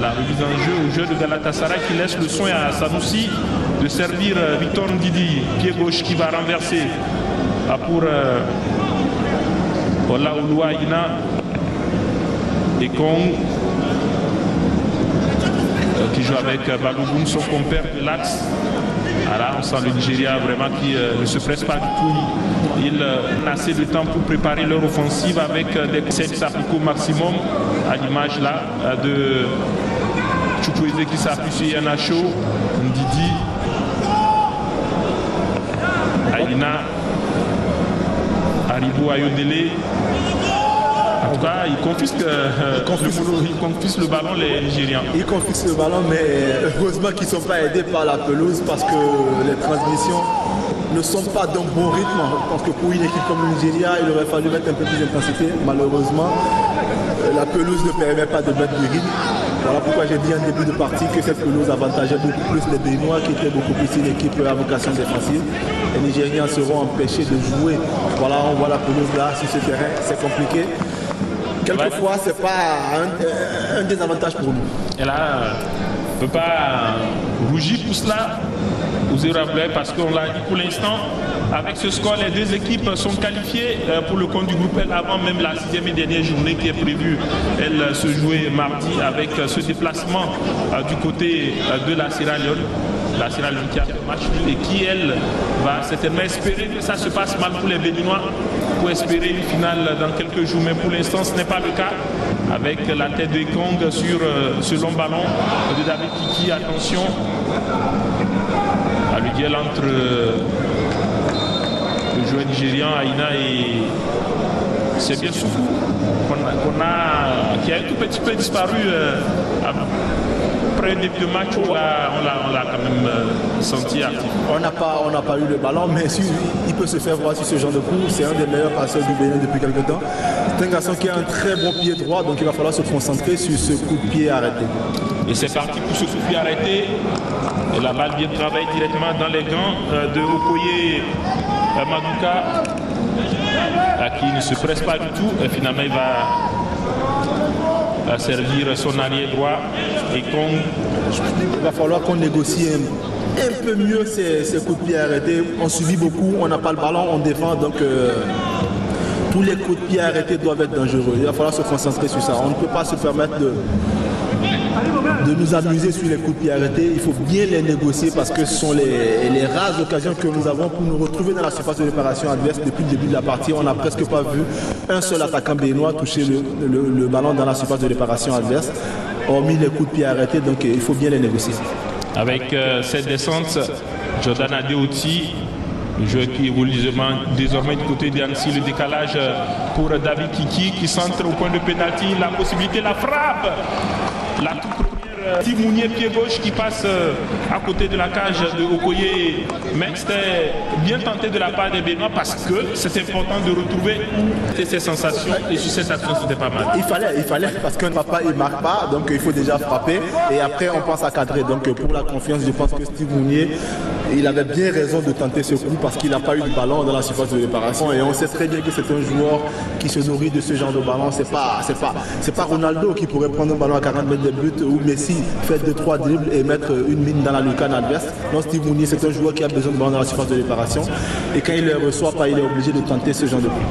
La remise en jeu au jeu de Galatasaray qui laisse le soin à Sanoussi de servir Victor Ndidi, pied gauche qui va renverser pour Olaoluwa Aina et Kong qui joue avec Balogun, son compère de l'axe. Là, on sent le Nigeria vraiment qui ne se presse pas du tout. Il a assez de temps pour préparer leur offensive avec des conseils qui s'appliquent au maximum, à l'image là de Chukwueze qui s'appuie sur Yanacho, Ndidi, Aina, Haribo Ayodele. En tout cas, ils confisquent le ballon, les Nigérians. Ils confisquent le ballon, mais heureusement qu'ils ne sont pas aidés par la pelouse parce que les transmissions ne sont pas d'un bon rythme. Parce que pour une équipe comme le Nigeria, il aurait fallu mettre un peu plus d'intensité. Malheureusement, la pelouse ne permet pas de mettre du rythme. Voilà pourquoi j'ai dit en début de partie que cette pelouse avantageait beaucoup plus les Béninois qui étaient beaucoup plus une équipe à vocation défensive. Les Nigériens seront empêchés de jouer. Voilà, on voit la pelouse là sur ce terrain, c'est compliqué. Quelquefois, ce n'est pas un désavantage pour nous. Et là, on ne peut pas rougir pour cela aux 0 parce qu'on l'a dit pour l'instant. Avec ce score, les deux équipes sont qualifiées pour le compte du groupe L avant même la 6e et dernière journée qui est prévue. Elle se jouait mardi avec ce déplacement du côté de la Sierra Leone. La Sierra Leone qui a fait match nul et qui, elle, va certainement espérer que ça se passe mal pour les Béninois pour espérer une finale dans quelques jours. Mais pour l'instant, ce n'est pas le cas. Avec la tête de Kong sur ce long ballon de David Kiki. Attention à le duel entre le joueur nigérian Aina et c'est bien Soufou qui a un tout petit peu disparu après le début de match. On l'a quand même senti actif. On n'a pas eu le ballon, mais si, il peut se faire voir sur ce genre de coup. C'est un des meilleurs passeurs du Bénin depuis quelques temps. C'est un garçon qui a un très bon pied droit, donc il va falloir se concentrer sur ce coup de pied arrêté. Et c'est parti pour ce coup de pied arrêté. Et la balle vient travailler directement dans les gants de Okoye Maduka, qui ne se presse pas du tout. Et finalement, il va servir son arrière droit. Et il va falloir qu'on négocie un peu mieux ces coups de pied arrêtés. On subit beaucoup, on n'a pas le ballon, on défend. Donc tous les coups de pied arrêtés doivent être dangereux. Il va falloir se concentrer sur ça. On ne peut pas se permettre de nous amuser sur les coups de pied arrêtés. Il faut bien les négocier parce que ce sont les rares occasions que nous avons pour nous retrouver dans la surface de réparation adverse. Depuis le début de la partie, on n'a presque pas vu un seul attaquant béninois toucher le ballon dans la surface de réparation adverse, hormis les coups de pied arrêtés. Donc il faut bien les négocier. Avec cette descente, Jordan Adeoti, le joueur qui évolue désormais du côté d'Annecy, le décalage pour David Kiki qui centre au point de pénalty, la possibilité, la frappe, la toute première Timounier pied gauche qui passe à côté de la cage de Okoye, mais c'était bien tenté de la part des Béninois parce que c'est important de retrouver ces sensations et sur cette action c'était pas mal. Il fallait parce qu'un papa il marque pas, donc il faut déjà frapper et après on pense à cadrer. Donc pour la confiance, je pense que Steve Mounier, il avait bien raison de tenter ce coup parce qu'il n'a pas eu de ballon dans la surface de réparation et on sait très bien que c'est un joueur qui se nourrit de ce genre de ballon. C'est pas Ronaldo qui pourrait prendre un ballon à 40 mètres de but ou Messi fait 2-3 dribbles et mettre une mine dans la lucarne adverse. Non, Steve Mounier, c'est un joueur qui a besoin de ballon dans la surface de réparation et quand il ne les reçoit pas, il est obligé de tenter ce genre de coup.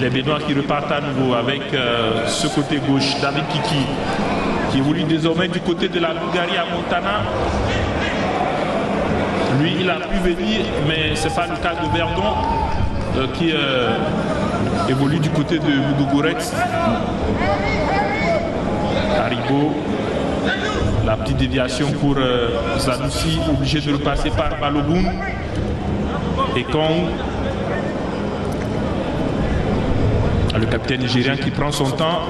Les Béninois qui repartent à nouveau avec ce côté gauche, David Kiki qui évolue désormais du côté de la Bulgarie à Montana. Lui, il a pu venir, mais ce n'est pas le cas de Verdon qui évolue du côté de Ludogorets. Haribo, la petite déviation pour Sanoussi, obligé de repasser par Balogun. Et Kong, le capitaine nigérien qui prend son temps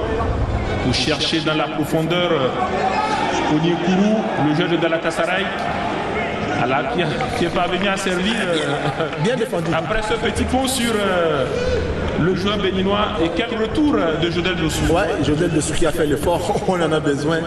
pour chercher dans la profondeur Onyekuru, le joueur de Galatasaray. Qui est parvenu à servir bien défendu. Après ce petit pont sur le joueur béninois. Et quel retour de Jodel Dossou. Ouais, Jodel Dossou qui a fait l'effort, on en a besoin.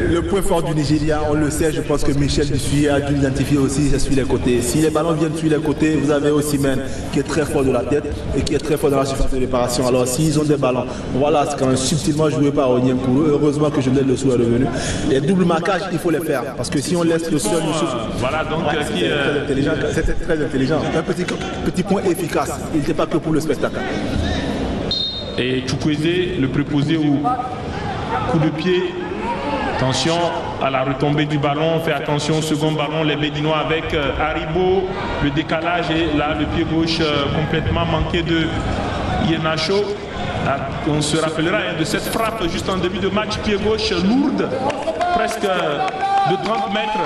Le point fort du Nigeria, on le sait, je pense que Michel Dussuyer a dû l'identifier aussi, c'est sur les côtés. Si les ballons viennent sur les côtés, vous avez Osimhen qui est très fort de la tête et qui est très fort dans la surface de réparation. Alors s'ils ont des ballons, voilà, c'est quand même subtilement joué par Onyekuru. Heureusement que Genel Le Sou est revenu. Les doubles marquages, il faut les faire parce que si on laisse le seul voilà, donc c'était très intelligent. Un petit point efficace. Il n'était pas que pour le spectacle. Et Chukwueze, le préposé au coup de pied. Attention à la retombée du ballon, fait attention au second ballon, les Béninois avec Haribo, le décalage et là le pied gauche complètement manqué de Yenacho. On se rappellera de cette frappe juste en début de match, pied gauche lourde, presque de 30 mètres,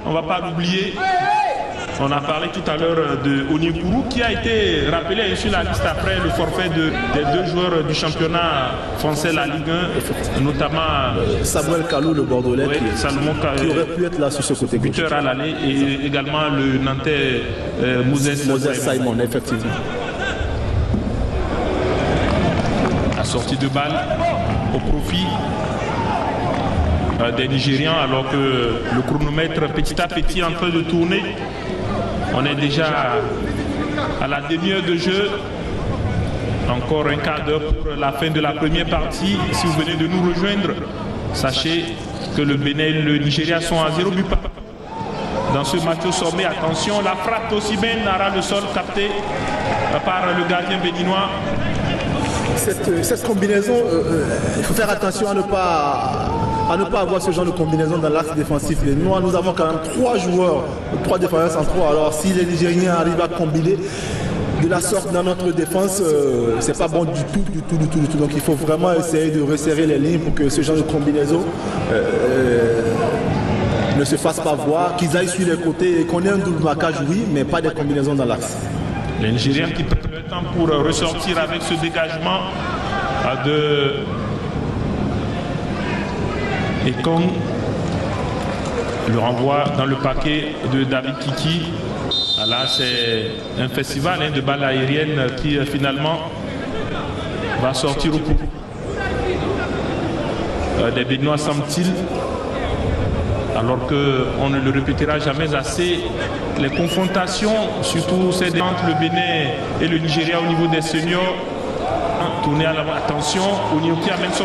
on ne va pas l'oublier. On a parlé tout à l'heure de Onyekuru qui a été rappelé sur la liste après le forfait des deux joueurs du championnat français, la Ligue 1, notamment Samuel Kalou, le Bordelais, qui aurait pu être là sur ce côté gauche. Buteur à l'aller et également le Nantais Moses Simon, effectivement. La sortie de balle au profit des Nigérians alors que le chronomètre petit à petit est en train de tourner. On est déjà à la demi-heure de jeu. Encore un quart d'heure pour la fin de la première partie. Si vous venez de nous rejoindre, sachez que le Bénin et le Nigeria sont à 0 but dans ce match au sommet. Attention, la frappe d'Osimhen n'aura le sol capté par le gardien béninois. Cette combinaison, il faut faire attention à ne pas avoir ce genre de combinaison dans l'axe défensif. Nous avons quand même 3 joueurs, 3 défenseurs en 3. Alors si les Nigériens arrivent à combiner de la sorte dans notre défense, c'est pas bon du tout. Donc il faut vraiment essayer de resserrer les lignes pour que ce genre de combinaison ne se fasse pas voir, qu'ils aillent sur les côtés et qu'on ait un double marquage, oui, mais pas des combinaisons dans l'axe. Les Nigériens qui prennent le temps pour ressortir avec ce dégagement de Ekong. Le renvoi dans le paquet de David Kiki. Là, c'est un festival de balles aériennes qui finalement va sortir au coup. Des Béninois semble-t-il, alors qu'on ne le répétera jamais assez, les confrontations, surtout celles entre le Bénin et le Nigeria au niveau des seniors, tourner à l'avant. Attention, Onyekuru amène son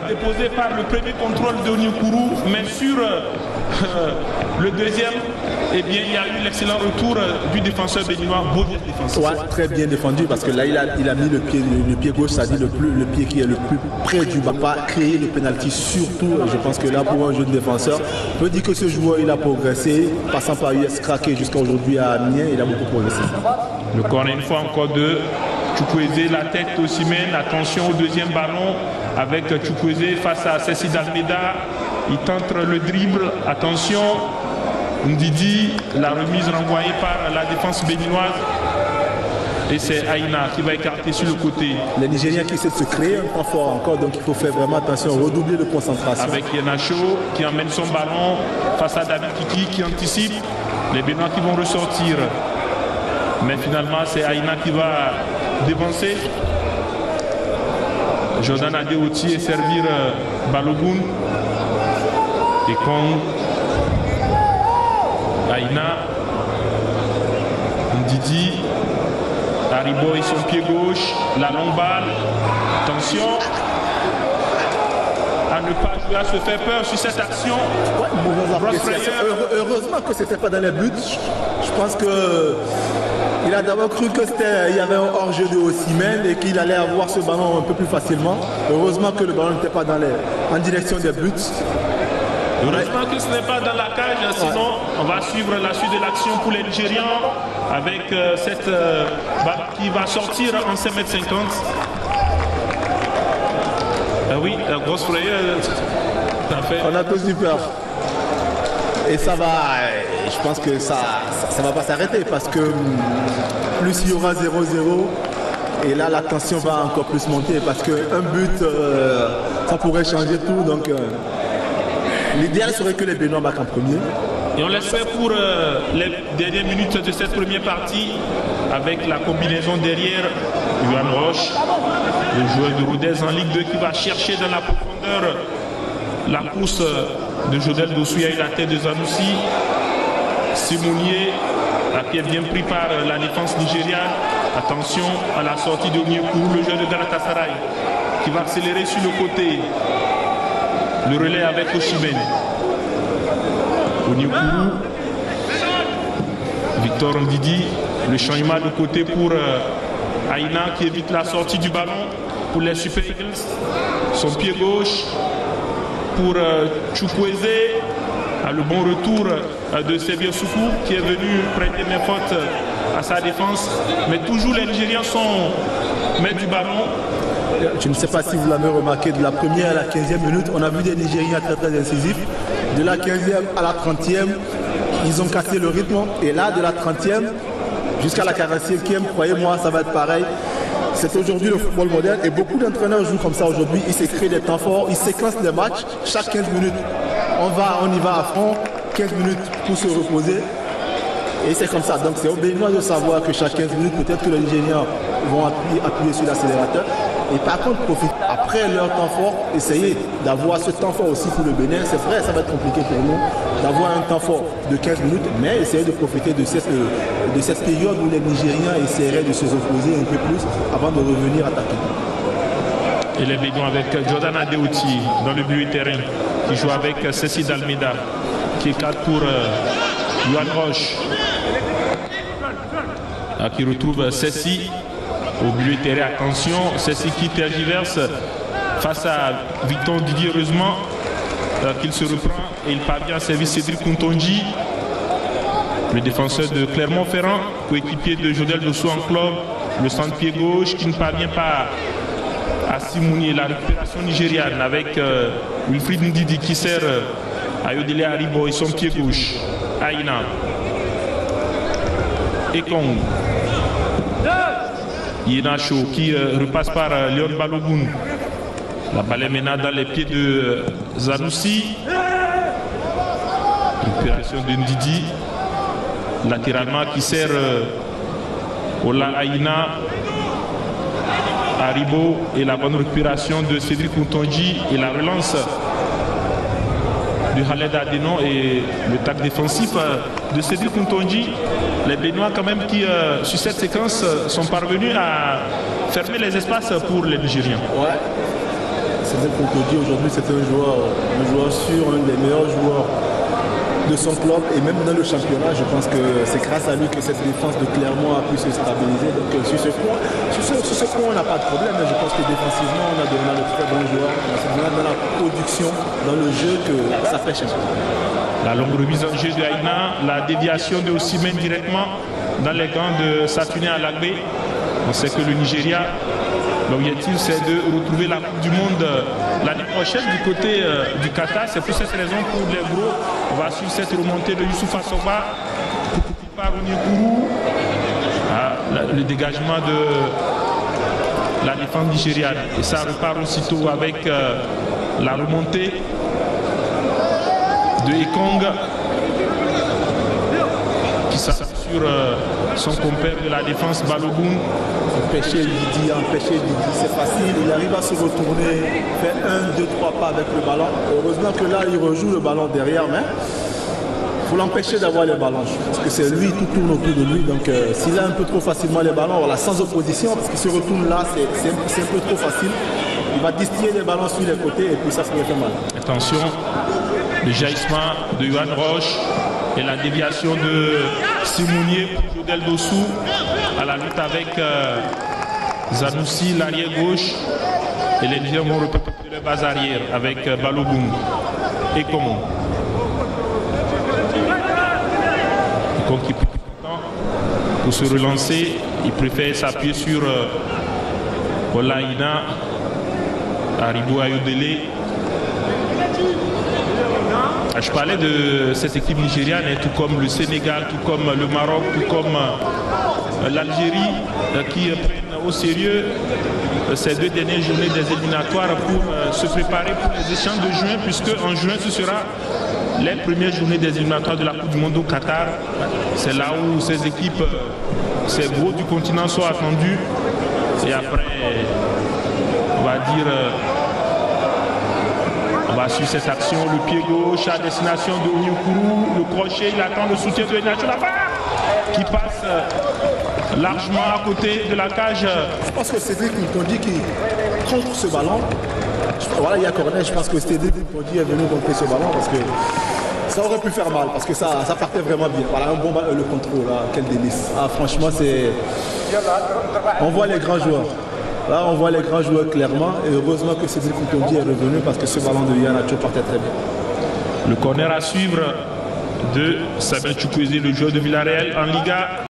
déposé par le premier contrôle de Onyekuru, mais sur le deuxième, eh bien, il y a eu l'excellent retour du défenseur béninois, beau défenseur. Ouais, très bien défendu parce que là, il a mis le pied gauche, c'est-à-dire le pied qui est le plus près du bas, pas créer le pénalty surtout. Je pense que là, pour un jeune défenseur, on peut dire que ce joueur, il a progressé, passant par US Craqué jusqu'à aujourd'hui à Amiens, il a beaucoup progressé. Le corner une fois encore de Chukwueze, la tête d'Osimhen, attention au deuxième ballon avec Chukwueze face à Cécile Almeida. Il tente le dribble, attention, Ndidi, la remise renvoyée par la défense béninoise. Et c'est Aïna qui va écarter sur le côté. Les Nigériens qui essaient de se créer un point fort encore, donc il faut faire vraiment attention, redoubler de concentration. Avec Yenacho qui emmène son ballon face à David Kiki qui anticipe. Les Béninois qui vont ressortir. Mais finalement, c'est Aïna qui va dévancer. Jordan Adeoti et servir Balogun. Et Kong, Aïna, Ndidi, Haribo et son pied gauche, la longue balle, attention à ne pas jouer, à se faire peur sur cette action. Heureusement que c'était pas dans les buts. Je pense que il a d'abord cru qu'il y avait un hors-jeu de Osimhen et qu'il allait avoir ce ballon un peu plus facilement. Heureusement que le ballon n'était pas en direction des buts. Heureusement que ce n'est pas dans la cage, sinon on va suivre la suite de l'action pour les Nigérians avec cette balle qui va sortir en 5,50 m. Oui, la grosse frayeur. On a tous eu peur. Et ça va, je pense que ça va pas s'arrêter parce que plus il y aura 0-0 et là la tension va encore plus monter parce qu'un but, ça pourrait changer tout. Donc l'idéal serait que les Béninois marquent en premier. Et on l'espère pour les dernières minutes de cette première partie avec la combinaison derrière Yohan Roche, le joueur de Rodez en Ligue 2 qui va chercher dans la profondeur La course de Jodel Dossou, il y a eu la tête de Zanoussi. Simounier, qui est bien pris par la défense nigériane. Attention à la sortie de Onyekuru, le joueur de Galatasaray, qui va accélérer sur le côté. Le relais avec Osimhen. Onyekuru, Victor Ndidi, le changement de côté pour Aina qui évite la sortie du ballon pour les Super Eagles. Son pied gauche pour Chukwueze. Le bon retour de Sebio Soukou qui est venu prêter mes fautes à sa défense. Mais toujours les Nigériens sont maîtres du ballon. Je ne sais pas si vous l'avez remarqué, de la première à la 15e minute, on a vu des Nigériens très très incisifs. De la 15e à la 30e, ils ont cassé le rythme. Et là, de la 30e jusqu'à la 45e, croyez-moi, ça va être pareil. C'est aujourd'hui le football moderne et beaucoup d'entraîneurs jouent comme ça aujourd'hui. Ils s'écrivent des temps forts, ils séquencent des matchs chaque 15 minutes. On y va à fond, 15 minutes pour se reposer. Et c'est comme ça. Donc c'est au Béninois de savoir que chaque 15 minutes, peut-être que les Nigériens vont appuyer sur l'accélérateur. Et par contre, après leur temps fort, essayer d'avoir ce temps fort aussi pour le Bénin. C'est vrai, ça va être compliqué pour nous d'avoir un temps fort de 15 minutes, mais essayer de profiter de cette période où les Nigériens essaieraient de se opposer un peu plus avant de revenir attaquer. Et les Béninois avec Jordan Adeoti dans le milieu terrain, qui joue avec Cécile Dalmeda, qui est 4 pour Yohan Roche, qui retrouve Cécile au milieu terrain. Attention, Cécile qui tergiverse face à Victor Didier, heureusement qu'il se reprend et il parvient à servir Cédric Kountonji, le défenseur de Clermont-Ferrand, coéquipier de Jodel Dossou en club, le centre-pied gauche qui ne parvient pas à Simounier. La récupération nigériane avec Wilfried Ndidi qui sert à Yodele Haribo et son pied gauche. Aina. Ekong. Yenacho qui repasse par Léon Balogun. La balle est maintenant dans les pieds de Zanoussi. Récupération de Ndidi. Latéralement qui sert Ola Aina. Haribo et la bonne récupération de Cédric Kountonji et la relance de Khaled Adeno et le tac défensif de Cédric Kountonji. Les Béninois quand même qui sur cette séquence sont parvenus à fermer les espaces pour les Nigériens. Ouais. Cédric Kountonji aujourd'hui c'est un joueur sûr, un des meilleurs joueurs de son club et même dans le championnat. Je pense que c'est grâce à lui que cette défense de Clermont a pu se stabiliser. Donc sur ce point on n'a pas de problème, mais je pense que défensivement on a de très bons joueurs. C'est vraiment dans la production, dans le jeu que ça pêche un peu. La longue remise en jeu de Aina, la déviation de Osimhen directement dans les gants de Satuné Alagbe. On sait que le Nigeria, l'objectif c'est de retrouver la Coupe du Monde l'année prochaine du côté du Qatar. C'est pour cette raison pour les gros, on va suivre cette remontée de Youssoupha Soba par Onyekuru. Le dégagement de la défense nigériane. Et ça repart aussitôt avec la remontée de Ekong qui s'assure son compère de la défense Balogun. Empêcher Didi, c'est facile, il arrive à se retourner, faire 1, 2, 3 pas avec le ballon. Heureusement que là il rejoue le ballon derrière, mais il faut l'empêcher d'avoir les ballons. Parce que c'est lui, tout tourne autour de lui. Donc s'il a un peu trop facilement les ballons, voilà, sans opposition, parce qu'il se retourne là, c'est un peu trop facile. Il va distiller les ballons sur les côtés et puis ça pourrait faire mal. Attention, le jaillissement de Yohan Roche et la déviation de Simounier pour Jodel Dossou à la lutte avec Zanoussi, l'arrière gauche. Et les Nigériens vont repartir les bases arrière avec Balogun et Komon. Ekong qui prend du temps pour se relancer. Il préfère s'appuyer sur Olaïna, Haribo Ayodele. Je parlais de cette équipe nigériane, tout comme le Sénégal, tout comme le Maroc, tout comme l'Algérie, qui prennent au sérieux ces 2 dernières journées des éliminatoires pour se préparer pour les échanges de juin, puisque en juin ce sera les premières journées des éliminatoires de la Coupe du Monde au Qatar. C'est là où ces équipes, ces gros du continent sont attendus. Et après, on va va suivre cette action, le pied gauche à destination de Onyekuru, le crochet, il attend le soutien de Ignacio Labarre qui passe largement à côté de la cage. Je pense que Cédric Nkondi qui contre ce ballon, voilà, il y a corner, je pense que Cédric Nkondi est venu contre ce ballon parce que ça aurait pu faire mal, parce que ça partait vraiment bien. Voilà, un bon ballon, le contrôle, là, quel délice. Ah, franchement, c'est... On voit les grands joueurs. Là, on voit les grands joueurs clairement, et heureusement que Cédric Nkondi est revenu parce que ce ballon de Iheanacho partait très bien. Le corner à suivre de Sabin Chukwueze, le joueur de Villarreal en Liga.